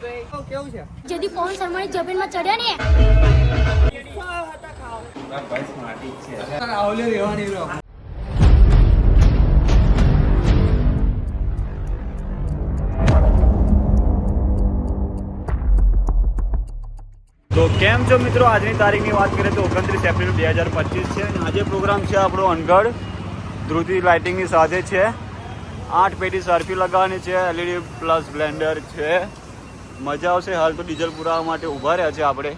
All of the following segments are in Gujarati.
કેવું છે જેદી પવન શર્માની જમીનમાં ચડ્યા ને ભાઈ સ્માર્ટી છે આવલે રહેવાની રો તો કેમ છો મિત્રો, આજની તારીખની વાત કરીએ તો 29 એપ્રિલ 2025 છે અને આજે પ્રોગ્રામ છે આપણો અનગઢ ધ્રુતિ લાઇટિંગની સાથે છે. 8 પેટી સરફી લગાવવાની છે, એલઈડી પ્લસ બ્લેન્ડર છે, મજા આવશે. હાલ તો ડીઝલ પુરાવા માટે ઊભા રહ્યા છે આપણે.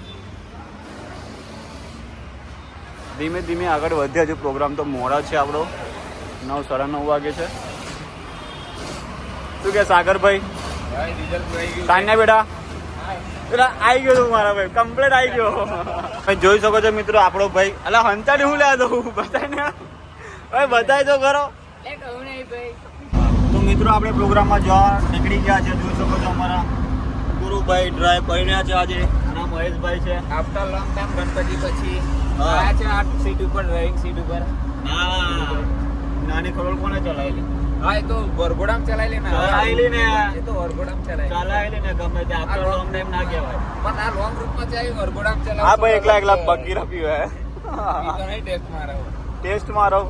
ધીમે ધીમે આગળ વધ્યા છે. પ્રોગ્રામ તો મોડા છે આપણો, 9 સાડા 9 વાગે છે. શું કે સાગરભાઈ તાન્યા બેટા પેલા આવી ગયો તું મારા ભાઈ, કમ્પ્લીટ આવી ગયો. તમે જોઈ શકો છો મિત્રો આપણો ભાઈ. અલા હંતાડી હું લે દઉં બતાય ને ભાઈ, બતાય તો ખરો. તો મિત્રો આપણે પ્રોગ્રામમાં જવા નીકળી ગયા છે. જોઈ શકો છો અમારા ગુરુભાઈ ડ્રાઈવ કરી રહ્યા છે આજે. અને મહેશભાઈ છે. આફ્ટર લોંગ ટાઈમ ગણપતિ પછી આયા છે આ સીટ ઉપર, ડ્રાઇવિંગ સીટ ઉપર. નાની કરોડ કોને ચલાવેલી? હા એ તો વરઘોડામાં ચલાવેલી ને. ચલાવેલી ને એ તો વરઘોડામાં ચલાવેલી ને ગમે તે આફ્ટર લોંગ ટાઈમ ના કહેવાય. પણ આ લોંગ રૂટમાં ચાલી વરઘોડામાં ચલાવ. હા ભાઈ, એકલા બગી રપ્યું હે. ઈ તો નહીં ટેસ્ટ મારો. ટેસ્ટ મારો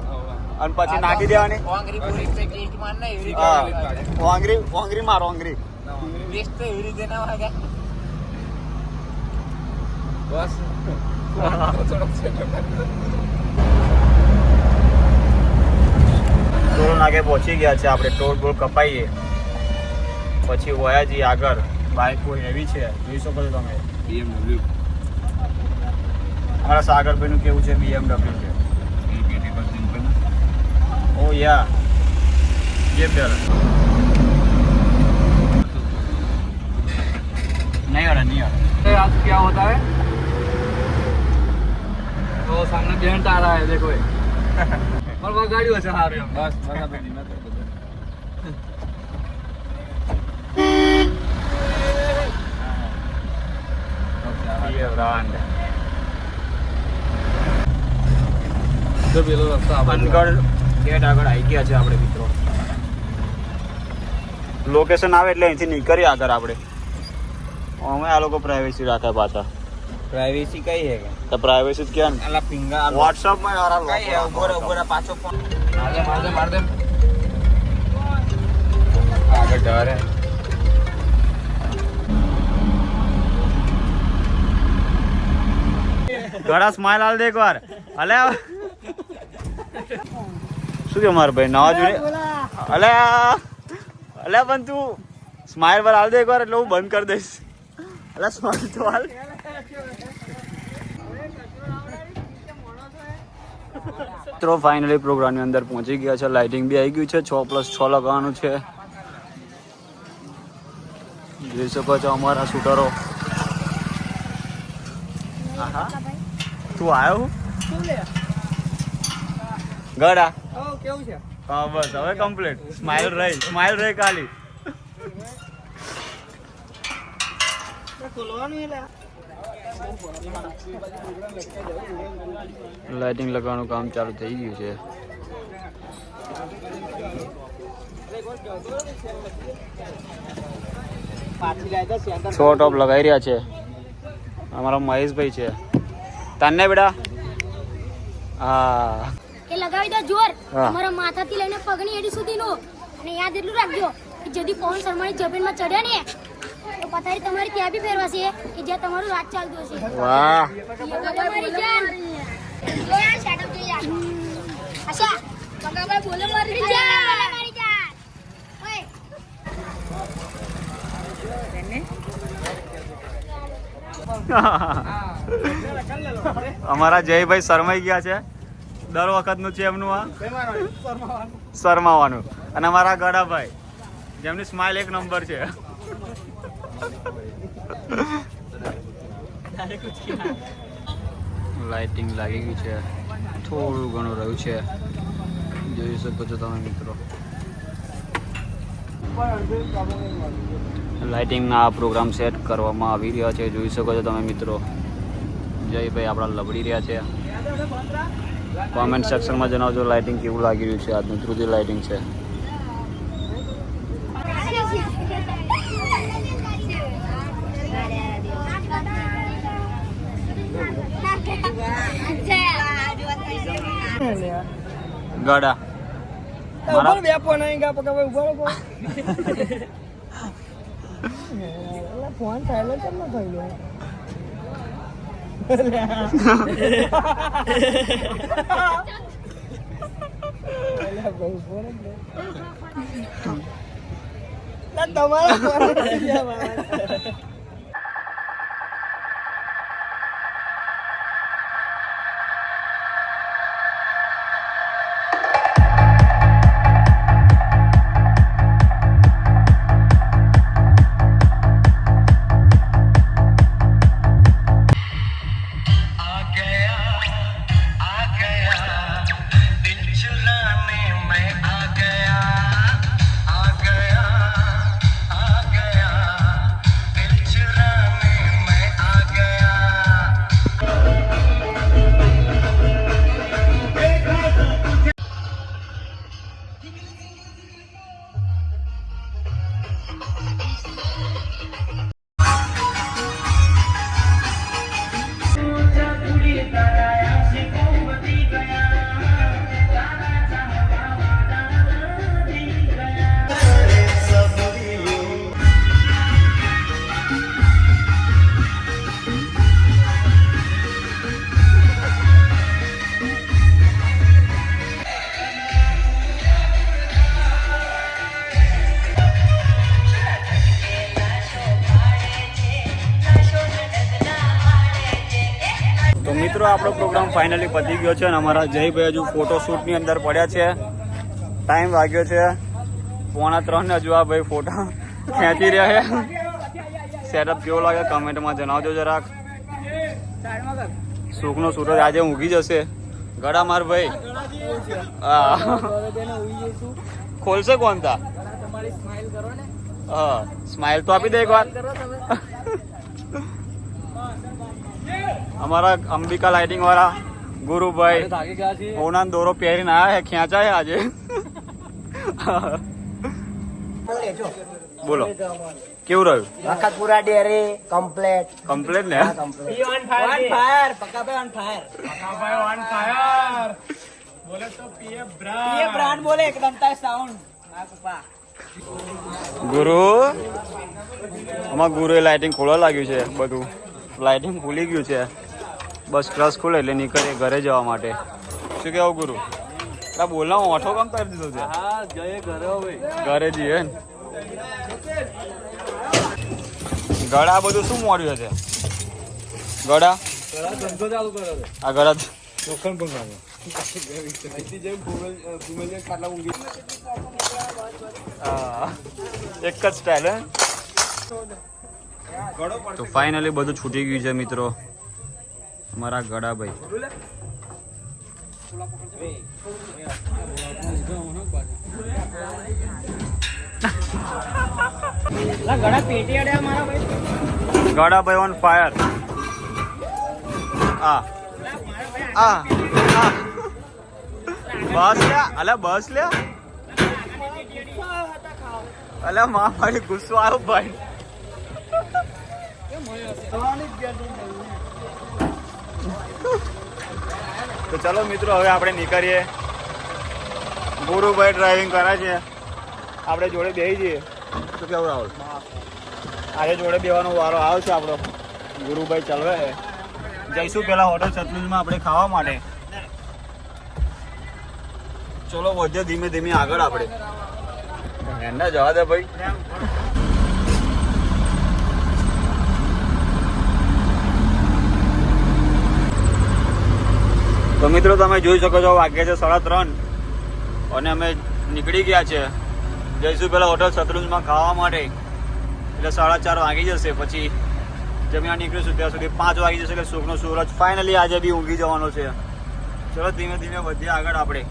અને પછી નાખી દેવાની. વાંગરી પૂરી છે ટેસ્ટ માર ના એવી રીતે હા, ચલાવી પાડે. વાંગરી મારો વાંગરી. ટેસ્ટ તો એવી રીતે ના વાગે. બસ ટોલ નાકે પહોંચી ગયા છે આપણે. ટોલ બોલ કપાઈએ પછી વયા જઈએ આગળ. બાઇક કોઈ એવી છે, જોઈ શકો છો તમે. BMW અમારા સાગરભાઈનું કેવું છે BMW છે. ઓ યા ये प्यारा नहीं आ रहा. आज क्या होता है तो सामने बेंट आ रहा है देखो ये और वो गाड़ी वैसे आ रही है बस बस अभी नहीं मैं ये ब्रांड तो बेलो रास्ता અનગઢ ગેટ આગળ આવી ગયા છે આપણે મિત્રો. લોકેશન આવે એટલે અહીંથી નીકળીએ આગળ આપણે. અમે આ લોકો પ્રાઇવેસી રાખે પાછા. प्राइवेसी कई है क्या તો પ્રાઇવેસી જ ક્યાં अल्लाह पिंगा વોટ્સઅપમાં યાર આ कई है ऊपर पाछो फोन मार दे आगे डर है ઘણા સ્માઈલ આલ દે એકવાર. અલે શું કે મારા ભાઈ નવા જોડે. અલે અલે પણ તું સ્માઈલ પર આલ દે એકવાર એટલે હું બંધ કરી દઈશ. અલે સ્માઈલ તો હાલ. મિત્રો ફાઇનલી પ્રોગ્રામની અંદર પહોંચી ગયા છે. લાઇટિંગ બી આવી ગયું છે. 6+6 લગાવવાનું છે. જોઈ શકો છો અમારા શૂટરો. તું આવ્યો ગડા? કેવું છે હા બસ હવે કમ્પ્લીટ. સ્માઈલ રહી ખાલી. લાઇટિંગ લગાવવાનું કામ ચાલુ થઈ ગયું છે. છ ટોપ લગાવી રહ્યા છે અમારા મહેશભાઈ છે. તને બેટા હા એ લગાવી દો જોર હા. તમારા માથાથી લઈને પગની એડી સુધીનો. અને યાદ એટલું રાખજો કે જેદી પવન શર્માની જમીનમાં ચડ્યા ને તો પથારી તમારી ત્યાં બી ફેરવાશે કે જ્યાં તમારું રાત ચાલતું હશે. વાહ તમારી જાન જોયા સેટઅપ જોયા. આશા પગાભાઈ બોલે મારી જાન ઓય અમારા જયભાઈ શરમાઈ ગયા છે. દર વખતનું છે એમનું આ શરમાવાનું. અને અમારા ગડાભાઈ જેમની સ્માઇલ એક નંબર છે. લાઇટિંગ લાગી ગઈ છે, થોડું ઘણું રહ્યું છે. જોઈ શકો છો તમે મિત્રો. લાઇટિંગના આ પ્રોગ્રામ સેટ કરવામાં આવી રહ્યા છે. જોઈ શકો છો તમે મિત્રો. જયભાઈ આપણા લબડી રહ્યા છે. કોમેન્ટ સેક્શનમાં જણાવજો લાઇટિંગ કેવું લાગી રહ્યું છે. આજનું ધ્રુતિ લાઇટિંગ છે. ગડા ઉપર બે ફોન આવી ગયા પકા ભાઈ ઉભો ફોન સાયલેન્ટ કેમ ન થયેલો તમારા તો મિત્રો આપણો પ્રોગ્રામ ફાઇનલી પતી ગયો છે અને અમારા જયભાઈ હજુ ફોટોશૂટની અંદર પડ્યા છે. ટાઈમ વાગ્યો છે 2:45 ને હજુ આ ભાઈ ફોટા ખેંચી રહ્યા છે. સેટઅપ કેવો લાગે કમેન્ટમાં જણાવજો જરાક. સુખનો સૂરજ આજે ઊંઘી જશે. ગળા માર ભાઈ હા ખોલશે કોણ તા? હા સ્માઈલ તો આપી દે એક વાર. અમારા અંબિકા લાઇટિંગ વાળા ગુરુભાઈ ઓના દોરો પહેરીને આવ્યા હે, ખેંચા હે આજે. બોલો કેવું રહ્યું? વખતપુરા ડેરી કમ્પ્લેટ કમ્પ્લેટ ને ફાયર પક્કાભાઈ ઓન ફાયર બોલે તો પીએ બ્રાન્ડ બોલે એકદમ તા સાઉન્ડ ના પપ્પા ગુરુ અમારા ગુરુએ લાઇટિંગ ખોલવા લાગ્યું છે. બધું લાઇટિંગ ખુલી ગયું છે. બસ ક્રશ ખુલે એટલે નીકળીએ ઘરે જવા માટે. શું કેવું ગુરુ? બોલના ઓઠો કામ કરી દીધો છે. હા જઈએ ઘરે હવે. ઘરે જઈએ ને. ગળા બધું શું મોડ્યું છે? ગળા ધંધો ચાલુ કર્યો છે. આ ગળા ચોખણ પણ એક જ સ્ટાઇલ હે. તો ફાઇનલી બધું છૂટી ગયું છે મિત્રો. અમારા ગળાભાઈ ગળાભાઈ ઓન ફાયર. આ બસ લે અલા બસ લે અલા માં મારી ગુસ્સો આવ્યો ભાઈ. તો ચલો મિત્રો હવે આપણે નીકળીએ. ગુરુભાઈ ડ્રાઇવિંગ કરે છે, આપણે જોડે બેસી જઈએ. શું કેવું રાહુલ? આજે જોડે બેવાનો વારો આવ્યો છે આપણો. ગુરુભાઈ ચલવે છે. જઈશું પેલા હોટલ સતલુજમાં આપણે ખાવા માટે. ચલો વધીએ ધીમે ધીમે આગળ આપણે. એના જવા દે ભાઈ. તો મિત્રો તમે જોઈ શકો છો વાગ્યા છે 3:30 અને અમે નીકળી ગયા છે. જઈશું પેલા હોટલ સતલુજમાં ખાવા માટે. એટલે 4:30 વાગી જશે. પછી જમ્યા નીકળીશું ત્યાં સુધી 5 વાગી જશે. એટલે સુખનો સૂરજ ફાઇનલી આજે બી ઊંઘી જવાનો છે. ચલો ધીમે ધીમે વધીએ આગળ આપણે.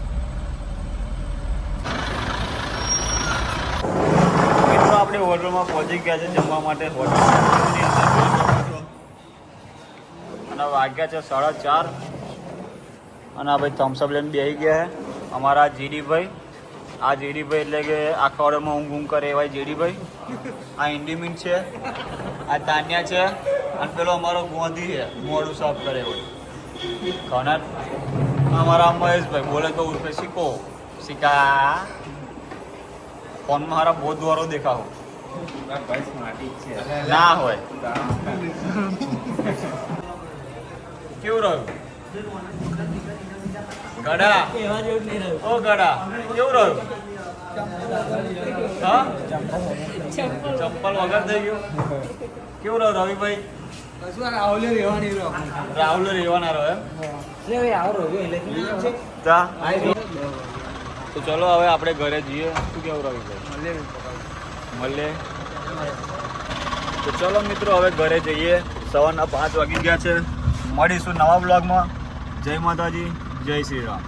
મિત્રો આપણે હોટલમાં પહોંચી ગયા છે જમવા માટે. હોટલની અંદર અને વાગ્યા છે 4:30 અને આ ભાઈ થમ્સઅપ લઈને બેસી ગયા છે. અમારા જીડીભાઈ, આ જીડીભાઈ એટલે કે આખા ઓર્ડરમાં ઊંઘ કરે એવા જીડીભાઈ. આ ઇન્ડિમિન્ટ છે, આ તાન્યા છે અને પેલો અમારો ગોંધી છે મોડું સાફ કરે હોય. ઘણા અમારા મહેશભાઈ બોલે તો ઉર્ફે શીખો શીખા ફોનમાં મારા બહુ દ્વારો દેખાવો ના હોય કેવું રહ્યું ગડા એવા જેવું નહીં રહ્યું. ઓ ગડા કેવું રહ્યું હા ચપ્પલ વગર થઈ ગયું કેવું રહ્યું રવિભાઈ રાહુલ રહેવાના રહ્યો એમ તા તો ચલો હવે આપણે ઘરે જઈએ શું કેવું રવિભાઈ મળે તો ચલો મિત્રો હવે ઘરે જઈએ સવારના 5 વાગી ગયા છે મળીશું નવા બ્લોગમાં જય માતાજી જય શ્રી રામ